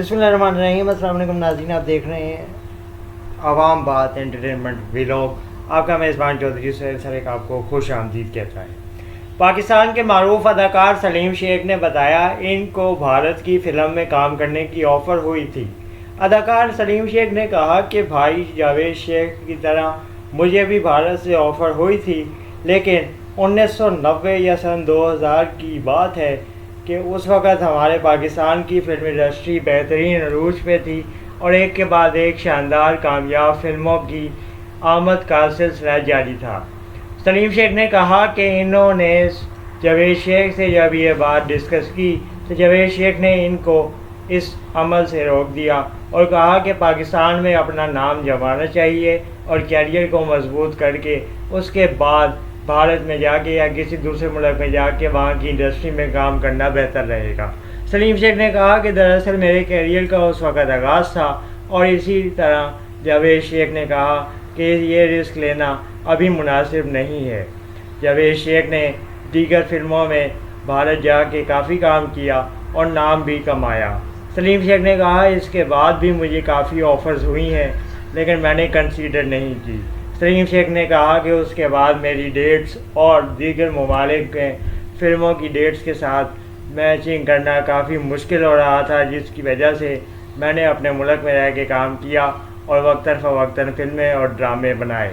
बिस्मिल्लाहिर्रहमानिर्रहीम। अस्सलाम वालेकुम नाज़रीन, आप देख रहे हैं आवाम बात एंटरटेनमेंट व्लॉग। आपका मेज़बान चौधरी सुहेल सरेक आपको खुश आमदीद कहता है। पाकिस्तान के मारूफ अदाकार सलीम शेख ने बताया इनको भारत की फ़िल्म में काम करने की ऑफ़र हुई थी। अदाकार सलीम शेख ने कहा कि भाई जावेद शेख की तरह मुझे भी भारत से ऑफ़र हुई थी, लेकिन 1990 या सन 2000 की बात है कि उस वक़्त हमारे पाकिस्तान की फ़िल्म इंडस्ट्री बेहतरीन अरूज पे थी और एक के बाद एक शानदार कामयाब फ़िल्मों की आमद का सिलसिला जारी था। सलीम शेख ने कहा कि इन्होंने जावेद शेख से जब ये बात डिस्कस की तो जावेद शेख ने इनको इस अमल से रोक दिया और कहा कि पाकिस्तान में अपना नाम जमाना चाहिए और कैरियर को मजबूत करके उसके बाद भारत में जाके या किसी दूसरे मुल्क में जाके वहाँ की इंडस्ट्री में काम करना बेहतर रहेगा। सलीम शेख ने कहा कि दरअसल मेरे कैरियर का उस वक़्त आगाज़ था और इसी तरह जावेद शेख ने कहा कि ये रिस्क लेना अभी मुनासिब नहीं है। जावेद शेख ने दीगर फिल्मों में भारत जाके काफ़ी काम किया और नाम भी कमाया। सलीम शेख ने कहा इसके बाद भी मुझे काफ़ी ऑफ़र्स हुई हैं, लेकिन मैंने कंसीडर नहीं की। सलीम शेख ने कहा कि उसके बाद मेरी डेट्स और दीगर ममालिक में फ़िल्मों की डेट्स के साथ मैचिंग करना काफ़ी मुश्किल हो रहा था, जिसकी वजह से मैंने अपने मुल्क में रह के काम किया और वक्तन फ़वक्तन फ़िल्में और ड्रामे बनाए।